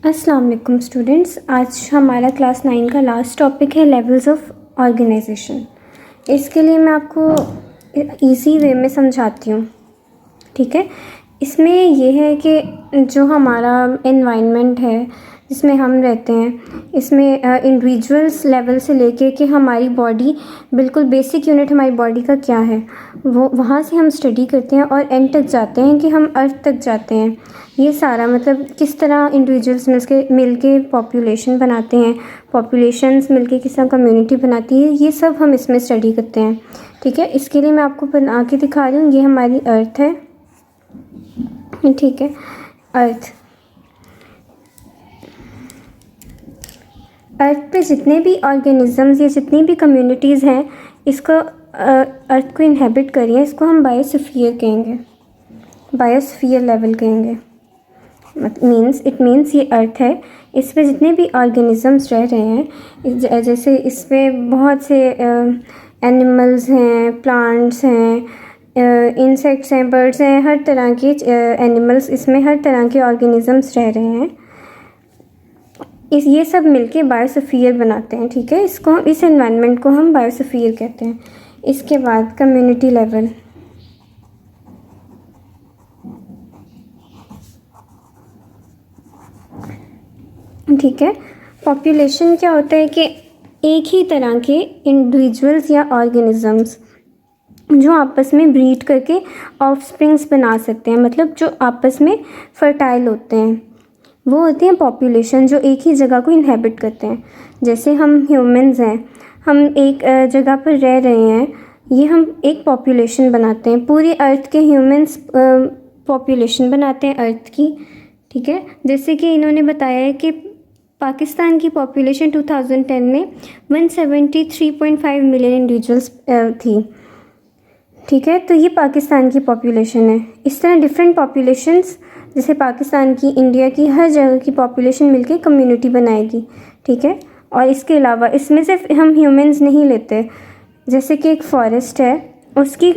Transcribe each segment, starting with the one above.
अस्सलाम वालेकुम स्टूडेंट्स। आज हमारा क्लास 9 का लास्ट टॉपिक है लेवल्स ऑफ ऑर्गेनाइजेशन। इसके लिए मैं आपको इजी वे में समझाती हूँ, ठीक है। इसमें यह है कि जो हमारा एनवायरनमेंट है जिसमें हम रहते हैं, इसमें इंडिविजुअल्स लेवल से लेके कि हमारी बॉडी बिल्कुल बेसिक यूनिट हमारी बॉडी का क्या है, वो वहाँ से हम स्टडी करते हैं और एंड तक जाते हैं कि हम अर्थ तक जाते हैं। ये सारा मतलब किस तरह इंडिविजुअल्स मिल के पॉपुलेशन बनाते हैं, पॉपुलेशंस मिल के किस तरह कम्युनिटी बनाती है, ये सब हम इसमें स्टडी करते हैं, ठीक है। इसके लिए मैं आपको बना के दिखा रही हूँ। ये हमारी अर्थ है, ठीक है। अर्थ पे जितने भी ऑर्गेनिजम्स या जितनी भी कम्युनिटीज़ हैं, इसको अर्थ को इनहेबिट कर रही हैं, इसको हम बायोस्फीयर कहेंगे, बायोस्फीयर लेवल कहेंगे। इट मीन्स ये अर्थ है, इस पे जितने भी ऑर्गेनिजम्स रह रहे हैं, जैसे इस पे बहुत से एनिमल्स हैं, प्लांट्स हैं, इंसेक्ट्स हैं, बर्ड्स हैं, हर तरह के एनिमल्स, इसमें हर तरह के ऑर्गेनिजम्स रह रहे हैं। ये सब मिलके बायोस्फीयर बनाते हैं, ठीक है। इस एनवायरनमेंट को हम बायोस्फीयर कहते हैं। इसके बाद कम्युनिटी लेवल, ठीक है। पॉपुलेशन क्या होता है कि एक ही तरह के इंडिविजुअल्स या ऑर्गेनिजम्स जो आपस में ब्रीड करके ऑफस्प्रिंग्स बना सकते हैं, मतलब जो आपस में फर्टाइल होते हैं, वो होती हैं पॉपुलेशन, जो एक ही जगह को इनहेबिट करते हैं। जैसे हम ह्यूमंस हैं, हम एक जगह पर रह रहे हैं, ये हम एक पॉपुलेशन बनाते हैं। पूरी अर्थ के ह्यूमंस पॉपुलेशन बनाते हैं अर्थ की, ठीक है। जैसे कि इन्होंने बताया है कि पाकिस्तान की पॉपुलेशन 2010 में 173.5 मिलियन इंडिविजुअल्स थी, ठीक है। तो ये पाकिस्तान की पॉपुलेशन है। इस तरह डिफरेंट पॉपुलेशंस, जैसे पाकिस्तान की, इंडिया की, हर जगह की पॉपुलेशन मिलके कम्युनिटी बनाएगी, ठीक है। और इसके अलावा इसमें सिर्फ हम ह्यूमंस नहीं लेते, जैसे कि एक फॉरेस्ट है, उसकी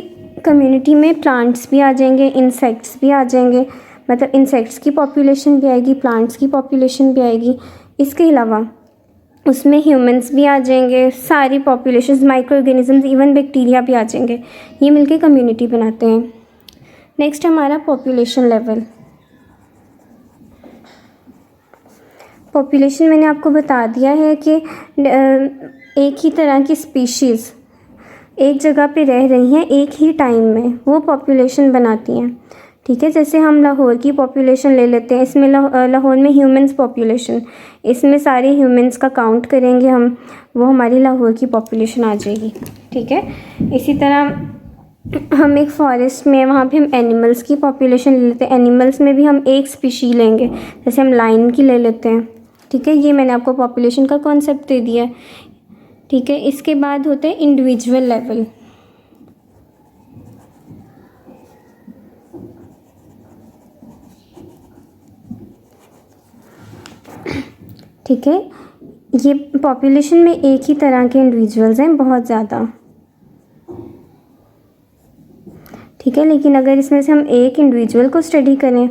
कम्युनिटी में प्लांट्स भी आ जाएंगे, इंसेक्ट्स भी आ जाएंगे, मतलब इंसेक्ट्स की पॉपुलेशन भी आएगी, प्लांट्स की पॉपुलेशन भी आएगी। इसके अलावा उसमें ह्यूमंस भी आ जाएंगे, सारी populations, micro organisms, even bacteria भी आ जाएंगे। ये मिलके कम्युनिटी बनाते हैं। नेक्स्ट हमारा पॉपुलेशन लेवल। पॉपुलेशन मैंने आपको बता दिया है कि एक ही तरह की स्पीशीज़ एक जगह पे रह रही हैं एक ही टाइम में, वो पॉपुलेशन बनाती हैं, ठीक है। जैसे हम लाहौर की पॉपुलेशन ले लेते हैं, इसमें लाहौर में ह्यूमंस पॉपुलेशन, इसमें सारे ह्यूमंस का काउंट करेंगे हम, वो हमारी लाहौर की पॉपुलेशन आ जाएगी, ठीक है। इसी तरह हम एक फॉरेस्ट में, वहाँ पे हम एनिमल्स की पॉपुलेशन ले लेते हैं, एनिमल्स में भी हम एक स्पीशी लेंगे, जैसे हम लायन की ले लेते हैं, ठीक है। ये मैंने आपको पॉपुलेशन का कॉन्सेप्ट दे दिया है, ठीक है। इसके बाद होते हैं इंडिविजुअल लेवल, ठीक है। ये पॉपुलेशन में एक ही तरह के इंडिविजुअल्स हैं, बहुत ज़्यादा, ठीक है। लेकिन अगर इसमें से हम एक इंडिविजुअल को स्टडी करें,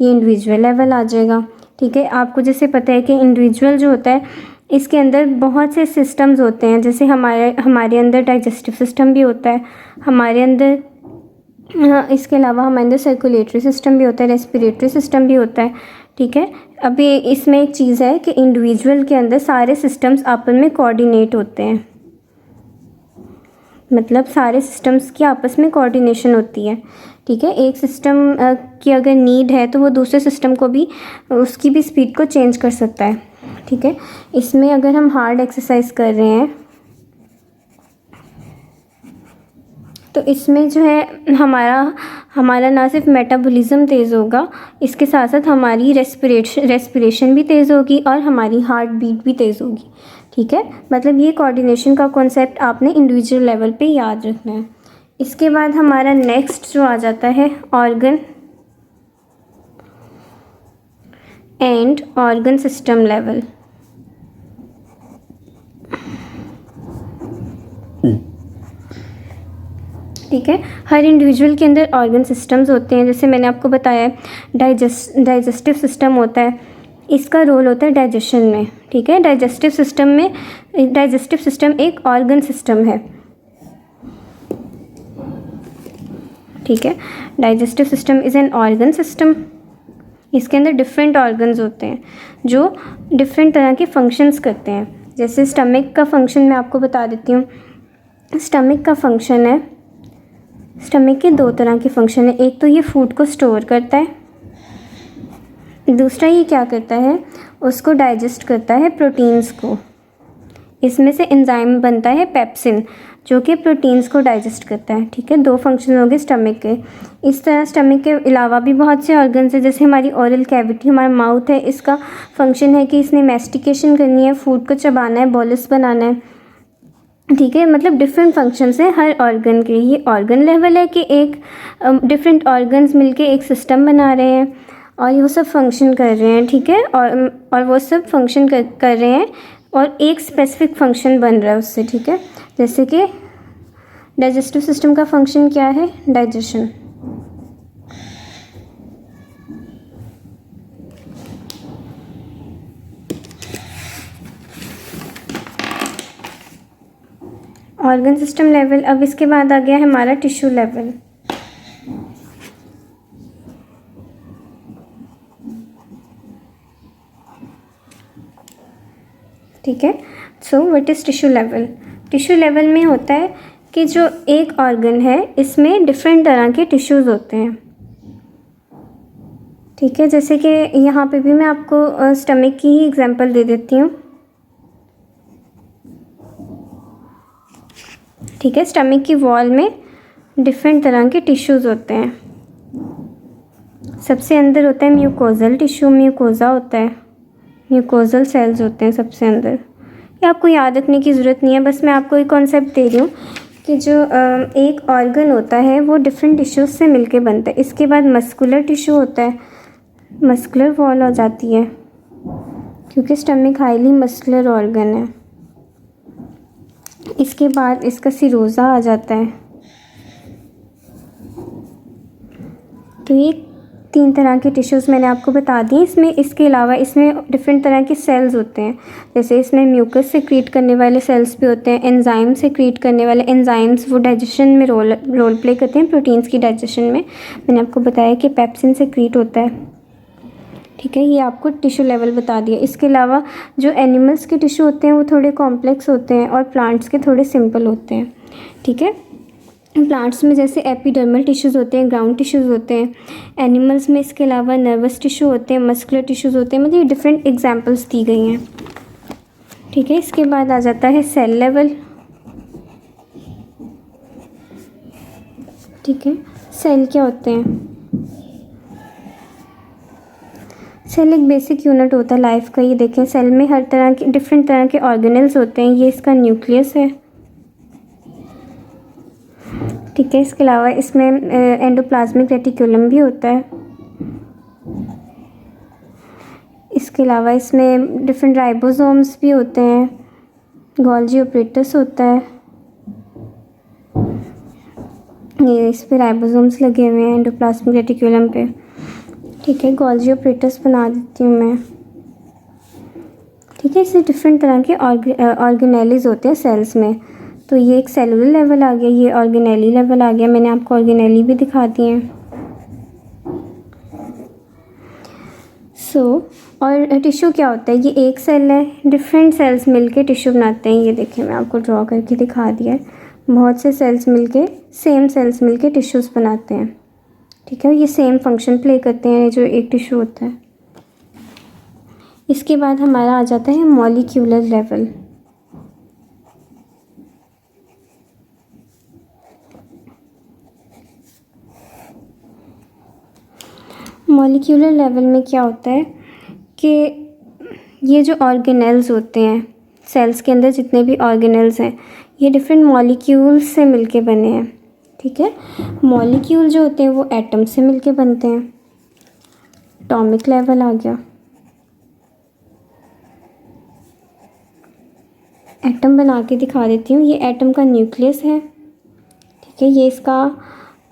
ये इंडिविजुअल लेवल आ जाएगा, ठीक है। आपको जैसे पता है कि इंडिविजुअल जो होता है, इसके अंदर बहुत से सिस्टम्स होते हैं, जैसे हमारे अंदर डाइजेस्टिव सिस्टम भी होता है, हमारे अंदर इसके अलावा हमारे अंदर सर्कुलेटरी सिस्टम भी होता है, रेस्पिरेटरी सिस्टम भी होता है, ठीक है। अभी इसमें एक चीज़ है कि इंडिविजुअल के अंदर सारे सिस्टम्स आपस में कोऑर्डिनेट होते हैं, मतलब सारे सिस्टम्स की आपस में कोऑर्डिनेशन होती है, ठीक है। एक सिस्टम की अगर नीड है तो वो दूसरे सिस्टम को भी, उसकी भी स्पीड को चेंज कर सकता है, ठीक है। इसमें अगर हम हार्ड एक्सरसाइज कर रहे हैं तो इसमें जो है हमारा ना सिर्फ मेटाबॉलिज्म तेज़ होगा, इसके साथ साथ हमारी रेस्पिरेशन भी तेज़ होगी और हमारी हार्ट बीट भी तेज़ होगी, ठीक है। मतलब ये कोऑर्डिनेशन का कॉन्सेप्ट आपने इंडिविजुअल लेवल पे याद रखना है। इसके बाद हमारा नेक्स्ट जो आ जाता है organ and organ system level, ठीक है। हर इंडिविजुअल के अंदर ऑर्गन सिस्टम्स होते हैं, जैसे मैंने आपको बताया डाइजेस्टिव सिस्टम होता है, इसका रोल होता है डाइजेशन में, ठीक है। डाइजेस्टिव सिस्टम में, डाइजेस्टिव सिस्टम एक ऑर्गन सिस्टम है, ठीक है। Digestive system is an organ system. इसके अंदर डिफरेंट ऑर्गन्स होते हैं जो डिफरेंट तरह के फंक्शंस करते हैं। जैसे स्टमक का फंक्शन मैं आपको बता देती हूँ। स्टमक का फंक्शन है, स्टमक के दो तरह के फंक्शन है। एक तो ये फूड को स्टोर करता है, दूसरा ये क्या करता है, उसको डाइजेस्ट करता है, प्रोटीन्स को। इसमें से एंजाइम बनता है पेप्सिन, जो कि प्रोटीन्स को डाइजेस्ट करता है, ठीक है। दो फंक्शन हो गए स्टमक के। इस तरह स्टमक के अलावा भी बहुत से ऑर्गन्स हैं, जैसे हमारी ओरल कैविटी, हमारा माउथ है, इसका फंक्शन है कि इसने मैस्टिकेशन करनी है, फूड को चबाना है, बोलस बनाना है, ठीक है। मतलब डिफरेंट फंक्शंस हैं हर ऑर्गन के। ये ऑर्गन लेवल है कि एक डिफरेंट ऑर्गन्स मिलके एक सिस्टम बना रहे हैं और वो सब फंक्शन कर रहे हैं, ठीक है। और वो सब फंक्शन कर रहे हैं और एक स्पेसिफिक फंक्शन बन रहा है उससे, ठीक है। जैसे कि डाइजेस्टिव सिस्टम का फंक्शन क्या है, डाइजेशन। Organ system level. अब इसके बाद आ गया है हमारा टिश्यू लेवल। ठीक है। So what is tissue level. Tissue level में होता है कि जो एक ऑर्गन है इसमें डिफरेंट तरह के टिश्यूज़ होते हैं, ठीक है। जैसे कि यहाँ पे भी मैं आपको स्टमक की ही एग्जांपल दे देती हूँ, ठीक है। स्टमक की वॉल में डिफरेंट तरह के टिश्यूज़ होते हैं। सबसे अंदर होता है म्यूकोजल टिश्यू, म्यूकोज़ा होता है, म्यूकोजल सेल्स होते हैं सबसे अंदर। ये आपको याद रखने की ज़रूरत नहीं है, बस मैं आपको एक कॉन्सेप्ट दे रही हूँ कि जो एक ऑर्गन होता है वो डिफरेंट टिश्यूज़ से मिलके बनता है। इसके बाद मस्कुलर टिश्यू होता है, मस्कुलर वॉल हो जाती है, क्योंकि स्टमक हाईली मस्कुलर ऑर्गन है। इसके बाद इसका सिरोज़ा आ जाता है। तो ये 3 तरह के टिश्यूज़ मैंने आपको बता दिए। इसमें इसके अलावा इसमें डिफरेंट तरह के सेल्स होते हैं। जैसे इसमें म्यूकस सेक्रीट करने वाले सेल्स भी होते हैं, एंजाइम सेक्रीट करने वाले। एंजाइम्स वो डाइजेशन में रोल प्ले करते हैं, प्रोटीन्स की डाइजेशन में। मैंने आपको बताया कि पेप्सिन सेक्रीट होता है, ठीक है। ये आपको टिश्यू लेवल बता दिया। इसके अलावा जो एनिमल्स के टिश्यू होते हैं वो थोड़े कॉम्प्लेक्स होते हैं और प्लांट्स के थोड़े सिंपल होते हैं, ठीक है। प्लांट्स में जैसे एपिडर्मल टिश्यूज़ होते हैं, ग्राउंड टिश्यूज़ होते हैं। एनिमल्स में इसके अलावा नर्वस टिश्यू होते हैं, मस्कुलर टिश्यूज़ होते हैं। मतलब ये डिफरेंट एग्जांपल्स दी गई हैं, ठीक है। इसके बाद आ जाता है सेल लेवल, ठीक है। सेल क्या होते हैं, सेल एक बेसिक यूनिट होता है लाइफ का। ये देखें, सेल में हर तरह के डिफरेंट तरह के ऑर्गेनल्स होते हैं। ये इसका न्यूक्लियस है, ठीक है। इसके अलावा इसमें एंडोप्लाज्मिक रेटिकुलम भी होता है। इसके अलावा इसमें डिफरेंट राइबोसोम्स भी होते हैं, गोल्जी ऑपरेटस होता है। ये इस पे राइबोसोम्स लगे हुए हैं एंडोप्लाज्मिक रेटिकुलम पे, ठीक है। गोल्जी ऑपरेटस बना देती हूँ मैं, ठीक है। इससे डिफरेंट तरह के ऑर्गेनेलीज होते हैं सेल्स में। तो ये एक सेलुलर लेवल आ गया, ये ऑर्गेनेली लेवल आ गया। मैंने आपको ऑर्गेनेली भी दिखा दिए हैं। और टिश्यू क्या होता है, ये एक सेल है, डिफरेंट सेल्स मिलके टिश्यू बनाते हैं। ये देखिए मैं आपको ड्रॉ करके दिखा दिया है। बहुत से सेल्स मिलके, सेम सेल्स मिलके टिश्यूज़ बनाते हैं, ठीक है। ये सेम फंक्शन प्ले करते हैं जो एक टिश्यू होता है। इसके बाद हमारा आ जाता है मॉलिक्यूलर लेवल। मॉलिक्यूलर लेवल में क्या होता है कि ये जो ऑर्गेनेल्स होते हैं सेल्स के अंदर, जितने भी ऑर्गेनेल्स हैं, ये डिफरेंट मॉलिक्यूल्स से मिलके बने हैं, ठीक है। मॉलिक्यूल जो होते हैं वो एटम से मिलके बनते हैं। एटॉमिक लेवल आ गया। एटम बना के दिखा देती हूँ। ये एटम का न्यूक्लियस है, ठीक है। ये इसका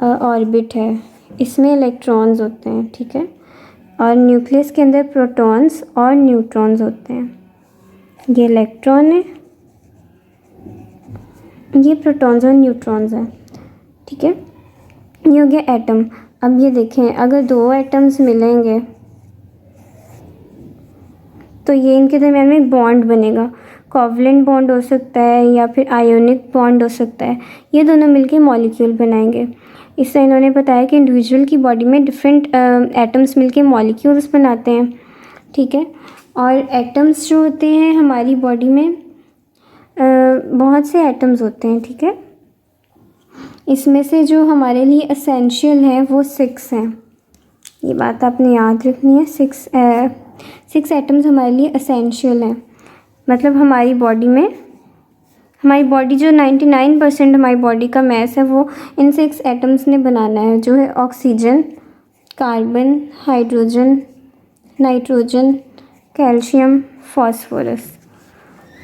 ऑर्बिट है, इसमें इलेक्ट्रॉन्स होते हैं, ठीक है। और न्यूक्लियस के अंदर प्रोटॉन्स और न्यूट्रॉन्स होते हैं। ये इलेक्ट्रॉन है, ये प्रोटॉन्स और न्यूट्रॉन्स हैं, ठीक है। ये हो गया एटम। अब ये देखें, अगर दो एटम्स मिलेंगे तो ये इनके दरम्यान में एक बॉन्ड बनेगा। कोवलेंट बॉन्ड हो सकता है या फिर आयोनिक बॉन्ड हो सकता है। ये दोनों मिलके मॉलिक्यूल बनाएंगे। इससे इन्होंने बताया कि इंडिविजुअल की बॉडी में डिफरेंट एटम्स मिलके मॉलिक्यूल्स बनाते हैं, ठीक है। और एटम्स जो होते हैं हमारी बॉडी में बहुत से एटम्स होते हैं, ठीक है। इसमें से जो हमारे लिए एसेंशियल है वो 6 हैं। ये बात आपने याद रखनी है। 6 एटम्स हमारे लिए एसेंशियल हैं। मतलब हमारी बॉडी में, हमारी बॉडी जो 99% हमारी बॉडी का मैस है वो इन 6 एटम्स ने बनाना है, जो है oxygen, carbon, hydrogen, nitrogen, calcium, phosphorus.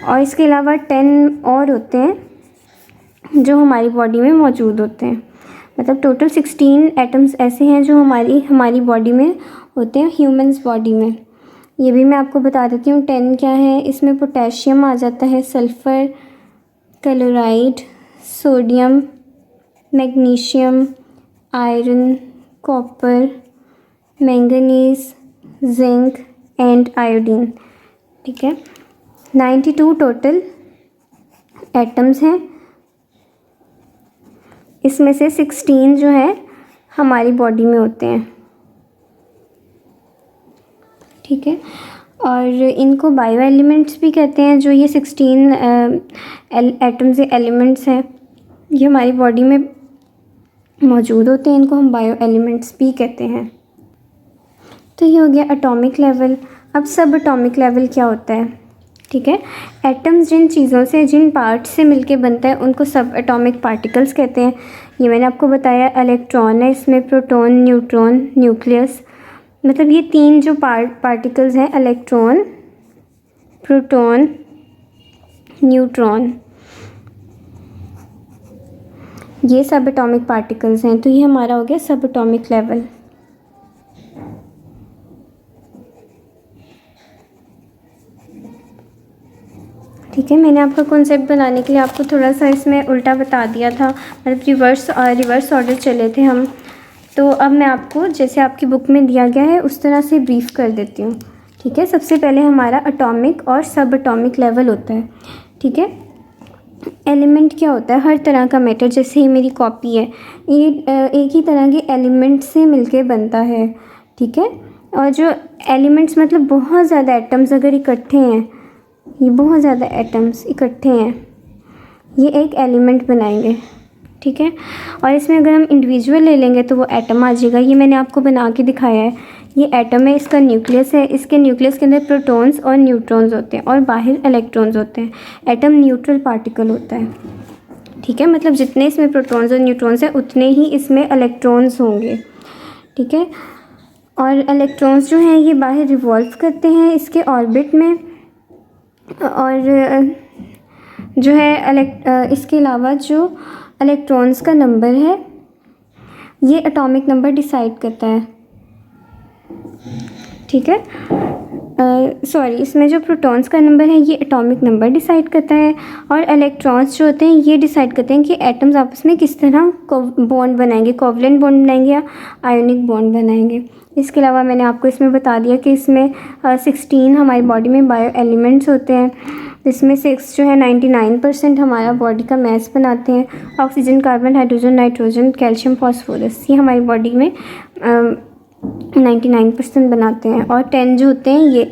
और इसके अलावा 10 और होते हैं जो हमारी बॉडी में मौजूद होते हैं। मतलब टोटल 16 एटम्स ऐसे हैं जो हमारी बॉडी में होते हैं, ह्यूमंस बॉडी में। ये भी मैं आपको बता देती हूँ 10 क्या है। इसमें पोटेशियम आ जाता है, sulphur, chloride, sodium, magnesium, iron, copper, manganese, zinc and iodine, ठीक है। 92 टोटल एटम्स हैं। इसमें से 16 जो है हमारी बॉडी में होते हैं, ठीक है। और इनको बायो एलिमेंट्स भी कहते हैं। जो ये 16 एटम्स या एलिमेंट्स हैं ये हमारी बॉडी में मौजूद होते हैं, इनको हम बायो एलिमेंट्स भी कहते हैं। तो ये हो गया एटॉमिक लेवल। अब सब एटॉमिक लेवल क्या होता है, ठीक है। एटम्स जिन चीज़ों से, जिन पार्ट्स से मिलके बनता है उनको सब एटॉमिक पार्टिकल्स कहते हैं। ये मैंने आपको बताया। इलेक्ट्रॉन है, इसमें प्रोटॉन, न्यूट्रॉन, न्यूक्लियस। मतलब ये 3 जो पार्टिकल्स हैं, इलेक्ट्रॉन, प्रोटॉन, न्यूट्रॉन, ये सब एटॉमिक पार्टिकल्स हैं। तो ये हमारा हो गया सब एटॉमिक लेवल। ठीक है, मैंने आपका कॉन्सेप्ट बनाने के लिए आपको थोड़ा सा इसमें उल्टा बता दिया था। मतलब रिवर्स ऑर्डर चले थे हम। तो अब मैं आपको जैसे आपकी बुक में दिया गया है उस तरह से ब्रीफ कर देती हूँ, ठीक है। सबसे पहले हमारा एटॉमिक और सब एटॉमिक लेवल होता है, ठीक है। एलिमेंट क्या होता है? हर तरह का मैटर, जैसे ही मेरी कॉपी है, ये एक ही तरह के एलिमेंट से मिलके बनता है, ठीक है। और जो एलिमेंट्स मतलब बहुत ज़्यादा एटम्स अगर इकट्ठे हैं, ये बहुत ज़्यादा एटम्स इकट्ठे हैं, ये एक एलिमेंट बनाएंगे, ठीक है। और इसमें अगर हम इंडिविजुअल ले लेंगे तो वो एटम आ जाएगा। ये मैंने आपको बना के दिखाया है। ये एटम है, इसका न्यूक्लियस है। इसके न्यूक्लियस के अंदर प्रोटॉन्स और न्यूट्रॉन्स होते हैं और बाहर इलेक्ट्रॉन्स होते हैं। एटम न्यूट्रल पार्टिकल होता है, ठीक है। मतलब जितने इसमें प्रोटॉन्स और न्यूट्रॉन्स हैं उतने ही इसमें इलेक्ट्रॉन्स होंगे, ठीक है। और इलेक्ट्रॉन्स जो हैं ये बाहर रिवॉल्व करते हैं इसके ऑर्बिट में। और जो है इसके अलावा जो इलेक्ट्रॉन्स का नंबर है ये एटॉमिक नंबर डिसाइड करता है, ठीक है। सॉरी, इसमें जो प्रोटॉन्स का नंबर है ये एटॉमिक नंबर डिसाइड करता है। और इलेक्ट्रॉन्स जो होते हैं ये डिसाइड करते हैं कि एटम्स आपस में किस तरह बॉन्ड बनाएंगे, कोवलेंट बॉन्ड बनाएंगे या आयोनिक बॉन्ड बनाएंगे। इसके अलावा मैंने आपको इसमें बता दिया कि इसमें 16 हमारी बॉडी में बायो एलिमेंट्स होते हैं। इसमें 6 जो है 99% हमारा बॉडी का मैस बनाते हैं। Oxygen, carbon, hydrogen, nitrogen, calcium, phosphorus, ये हमारी बॉडी में 99% बनाते हैं। और 10 जो होते हैं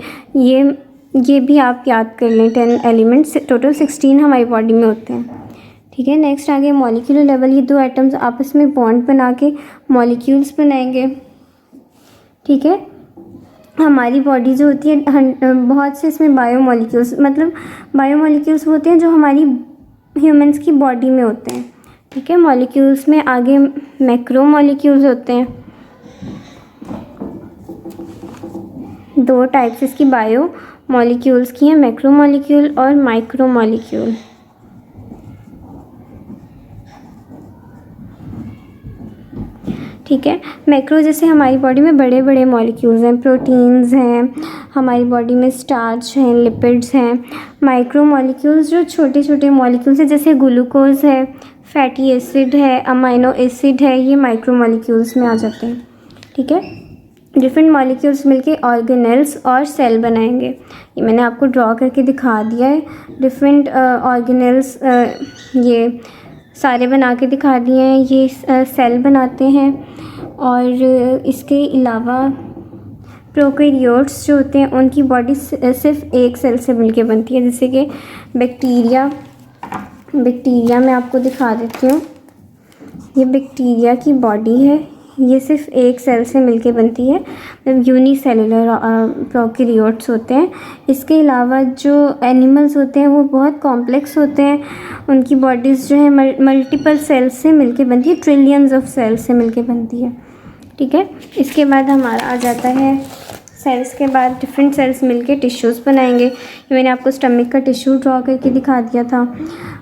ये भी आप याद कर लें। 10 एलिमेंट्स, टोटल 16 हमारी बॉडी में होते हैं, ठीक है। नेक्स्ट आ गया मॉलिक्यूलर लेवल। ये 2 एटम्स आपस में बॉन्ड बना के मॉलिक्यूल्स बनाएंगे, ठीक है। हमारी बॉडी जो होती है बहुत से इसमें बायोमॉलिक्यूल्स, मतलब बायोमॉलिक्यूल्स होते हैं जो हमारी ह्यूमंस की बॉडी में होते हैं, ठीक है। मॉलिक्यूल्स में आगे मैक्रोमॉलिक्यूल्स होते हैं। 2 टाइप्स इसकी बायोमॉलिक्यूल्स की हैं, मैक्रोमॉलिक्यूल और माइक्रोमॉलिक्यूल। ठीक है। मैक्रो जैसे हमारी बॉडी में बड़े बड़े मॉलिक्यूल्स हैं, प्रोटीन्स हैं, हमारी बॉडी में स्टार्च हैं, लिपिड्स हैं। माइक्रो मॉलिक्यूल्स जो छोटे छोटे मॉलिक्यूल्स हैं, जैसे ग्लूकोज है, फैटी एसिड है, अमाइनो एसिड है, ये माइक्रो मॉलिक्यूल्स में आ जाते हैं। ठीक है। डिफरेंट मॉलिक्यूल्स मिलके ऑर्गेनेल्स और सेल बनाएंगे। ये मैंने आपको ड्रॉ करके दिखा दिया है। डिफरेंट ऑर्गेनेल्स ये सारे बना के दिखा दिए हैं। ये सेल बनाते हैं। और इसके अलावा प्रोकैरियोट्स जो होते हैं उनकी बॉडी सिर्फ एक सेल से मिलके बनती है, जैसे कि बैक्टीरिया मैं आपको दिखा देती हूँ। ये बैक्टीरिया की बॉडी है, ये सिर्फ एक सेल से मिलके बनती है, मतलब यूनिसेलुलर प्रोकैरियोट्स होते हैं। इसके अलावा जो एनिमल्स होते हैं वो बहुत कॉम्प्लेक्स होते हैं, उनकी बॉडीज़ जो है मल्टीपल सेल्स से मिलके बनती है, ट्रिलियंस ऑफ सेल्स से मिलके बनती है। ठीक है। इसके बाद हमारा आ जाता है सेल्स के बाद डिफरेंट सेल्स मिलके टिश्यूज़ बनाएंगे। ये मैंने आपको स्टमक का टिश्यू ड्रॉ करके दिखा दिया था।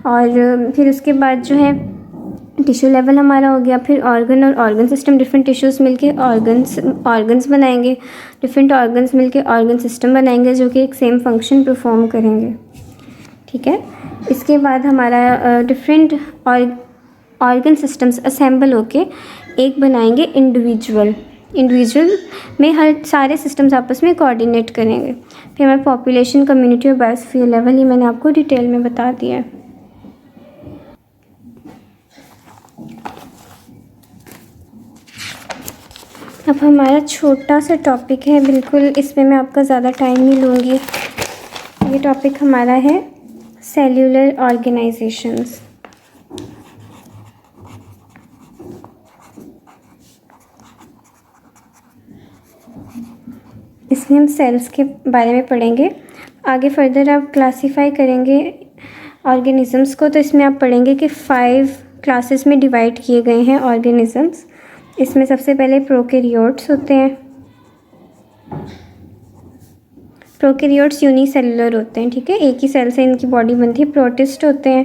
और फिर उसके बाद जो है टिश्यू लेवल हमारा हो गया। फिर ऑर्गन और ऑर्गन सिस्टम, डिफरेंट टिश्यूज़ मिलके ऑर्गन्स बनाएंगे, डिफरेंट ऑर्गन्स मिलके ऑर्गन सिस्टम बनाएंगे जो कि एक सेम फंक्शन परफॉर्म करेंगे। ठीक है। इसके बाद हमारा डिफरेंट ऑर्गन सिस्टम्स असेंबल होके एक बनाएंगे इंडिविजुअल में हर सारे सिस्टम्स आपस में कोऑर्डिनेट करेंगे। फिर हमारे पॉपुलेशन, कम्युनिटी और बायोस्फीयर लेवल, ये मैंने आपको डिटेल में बता दिया है। अब हमारा छोटा सा टॉपिक है, बिल्कुल इसमें मैं आपका ज़्यादा टाइम नहीं लूँगी। ये टॉपिक हमारा है सेल्यूलर ऑर्गेनाइजेशंस। इसमें हम सेल्स के बारे में पढ़ेंगे। आगे फर्दर आप क्लासीफाई करेंगे ऑर्गेनिज़म्स को, तो इसमें आप पढ़ेंगे कि 5 क्लासेस में डिवाइड किए गए हैं ऑर्गेनिज़म्स। इसमें सबसे पहले प्रोकैरियोट्स होते हैं। प्रोकैरियोट्स यूनिसेलुलर होते हैं। ठीक है, एक ही सेल से इनकी बॉडी बनती है। प्रोटिस्ट होते हैं।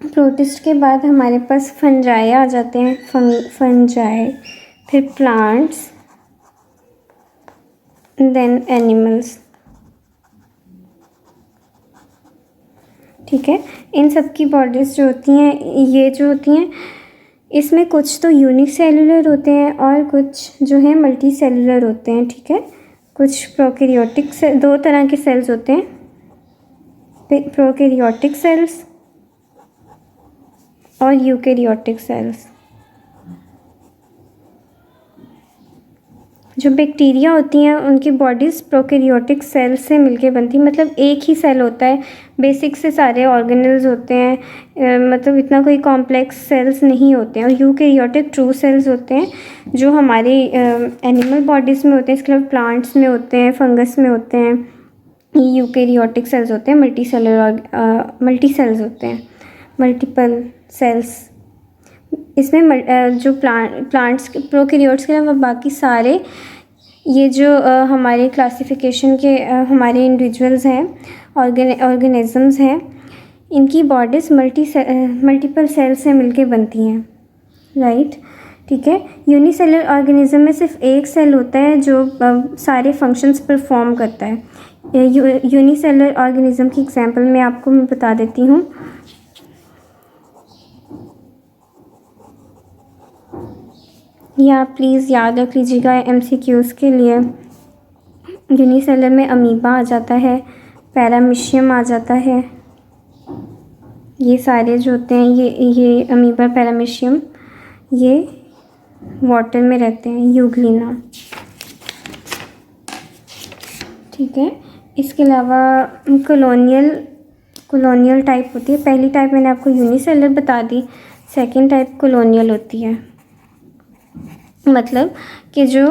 प्रोटिस्ट के बाद हमारे पास फंजाई आ जाते हैं, फंजाई, फिर प्लांट्स, देन एनिमल्स। ठीक है। इन सब की बॉडीज़ जो होती हैं, ये जो होती हैं, इसमें कुछ तो यूनिसेलुलर होते हैं और कुछ जो है मल्टी सेलुलर होते हैं। ठीक है। कुछ प्रोकैरियोटिक से 2 तरह के सेल्स होते हैं, प्रोकैरियोटिक सेल्स और यूकैरियोटिक सेल्स। जो बैक्टीरिया होती हैं उनकी बॉडीज़ प्रोकैरियोटिक सेल्स से मिलके बनती, मतलब एक ही सेल होता है, बेसिक से सारे ऑर्गेनल्स होते हैं, मतलब इतना कोई कॉम्प्लेक्स सेल्स नहीं होते हैं। और यूकैरियोटिक ट्रू सेल्स होते हैं जो हमारी एनिमल बॉडीज़ में होते हैं, इसके अलावा प्लांट्स में होते हैं, फंगस में होते हैं। ये यूकैरियोटिक सेल्स होते हैं, मल्टी सेल्स होते हैं, मल्टीपल सेल्स। इसमें जो प्लांट्स प्रोकैरियोट्स के अलावा बाकी सारे ये जो हमारे क्लासिफिकेशन के हमारे इंडिविजुअल्स हैं, ऑर्गेनिजम्स हैं, इनकी बॉडीज़ मल्टीपल सेल्स से मिलके बनती हैं। राइट। ठीक है। यूनिसेलुलर ऑर्गेनिज्म में सिर्फ एक सेल होता है जो सारे फंक्शंस परफॉर्म करता है। यूनिसेलुलर ऑर्गेनिज्म की एग्जांपल मैं आपको बता देती हूँ। या प्लीज़ याद रख लीजिएगा MCQs के लिए। यूनिसेलुलर में अमीबा आ जाता है, पैरामीशियम आ जाता है, ये सारे जो होते हैं, ये अमीबा, पैरामीशियम, ये वाटर में रहते हैं, यूग्लिना। ठीक है। इसके अलावा कॉलोनियल टाइप होती है। पहली टाइप मैंने आपको यूनिसेलुलर बता दी, सेकंड टाइप कॉलोनियल होती है, मतलब कि जो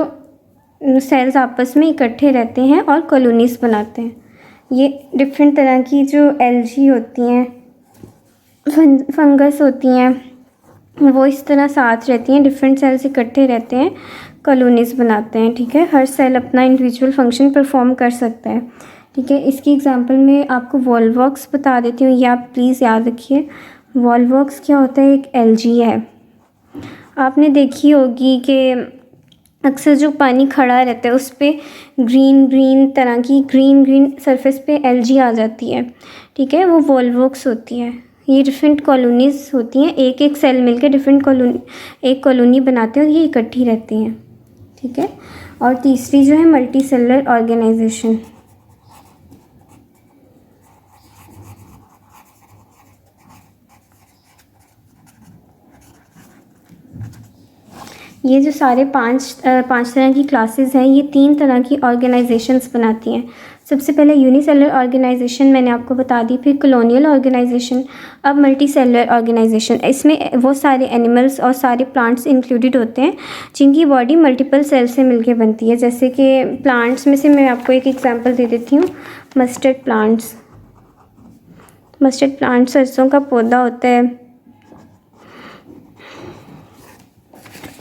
सेल्स आपस में इकट्ठे रहते हैं और कॉलोनीज़ बनाते हैं। ये डिफरेंट तरह की जो एल्गी होती हैं, फंगस होती हैं, वो इस तरह साथ रहती हैं, डिफरेंट सेल्स इकट्ठे रहते हैं, कॉलोनीज़ बनाते हैं। ठीक है। हर सेल अपना इंडिविजुअल फंक्शन परफॉर्म कर सकता है। ठीक है। इसकी एग्जांपल में आपको वॉल्वॉक्स बता देती हूँ, ये आप प्लीज़ याद रखिए। वॉल्वॉक्स क्या होता है? एक एल्गी है आपने देखी होगी कि अक्सर जो पानी खड़ा रहता है उस पे ग्रीन ग्रीन तरह की ग्रीन सरफेस पे एल्गी आ जाती है, ठीक है, वो वॉल्वॉक्स होती है। ये डिफरेंट कॉलोनीज़ होती हैं, एक एक सेल मिलकर डिफरेंट कॉलोनी एक कॉलोनी बनाते हैं और ये इकट्ठी रहती हैं, ठीक है। और तीसरी जो है मल्टी सेलुलर ऑर्गेनाइजेशन। ये जो सारे पांच तरह की क्लासेस हैं, ये 3 तरह की ऑर्गेनाइजेशंस बनाती हैं। सबसे पहले यूनिसेलुलर ऑर्गेनाइजेशन मैंने आपको बता दी, फिर कॉलोनियल ऑर्गेनाइजेशन, अब मल्टी सेलुलर ऑर्गेनाइजेशन। इसमें वो सारे एनिमल्स और सारे प्लांट्स इंक्लूडेड होते हैं जिनकी बॉडी मल्टीपल सेल से मिलकर बनती है। जैसे कि प्लांट्स में से मैं आपको एक एग्जांपल दे देती हूँ, मस्टर्ड प्लांट्स। मस्टर्ड प्लांट सरसों का पौधा होता है,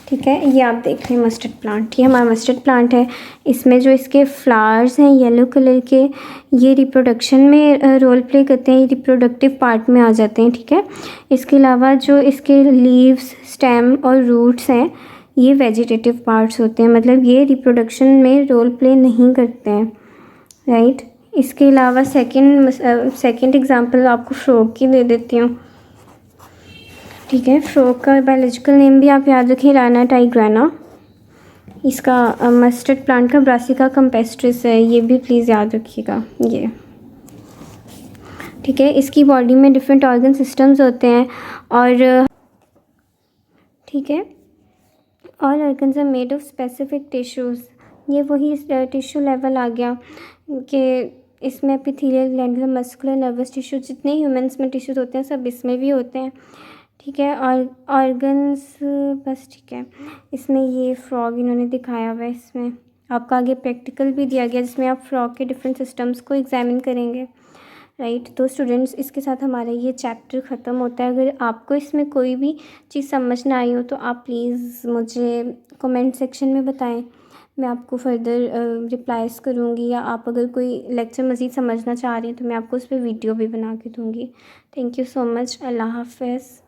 ठीक है। ये आप देख रहे हैं मस्टर्ड प्लांट, ये हमारा मस्टर्ड प्लांट है। इसमें जो इसके फ्लावर्स हैं येलो कलर के, ये रिप्रोडक्शन में रोल प्ले करते हैं, ये रिप्रोडक्टिव पार्ट में आ जाते हैं, ठीक है। इसके अलावा जो इसके लीव्स, स्टेम और रूट्स हैं, ये वेजिटेटिव पार्ट्स होते हैं, मतलब ये रिप्रोडक्शन में रोल प्ले नहीं करते हैं, राइट। इसके अलावा सेकंड एग्जांपल आपको फ्रॉग की दे देती हूँ, ठीक है। फ्रॉग का बायोलॉजिकल नेम भी आप याद रखें, राना टाइग्राना। इसका मस्टर्ड प्लांट का ब्रासिका कैम्पेस्ट्रिस है, ये भी प्लीज़ याद रखिएगा, ये, ठीक है। इसकी बॉडी में डिफरेंट ऑर्गन सिस्टम्स होते हैं और, ठीक है, all organs are made of specific tissues. ये वही टिश्यू लेवल आ गया कि इसमें epithelial, glandular, muscular, nervous tissue, जितने ह्यूमंस में टिश्यूज़ होते हैं सब इसमें भी होते हैं, ठीक है। और ऑर्गन्स बस, ठीक है। इसमें ये फ्रॉग इन्होंने दिखाया हुआ है, इसमें आपका आगे प्रैक्टिकल भी दिया गया जिसमें आप फ्रॉग के डिफरेंट सिस्टम्स को एग्जामिन करेंगे, राइट। तो स्टूडेंट्स, इसके साथ हमारा ये चैप्टर ख़त्म होता है। अगर आपको इसमें कोई भी चीज़ समझ ना आई हो तो आप प्लीज़ मुझे कमेंट सेक्शन में बताएं, मैं आपको फर्दर रिप्लाईज़ करूँगी, या आप अगर कोई लेक्चर मज़ीद समझना चाह रही हैं तो मैं आपको उस पर वीडियो भी बना के दूँगी। Thank you so much. अल्लाह हाफ़िज़।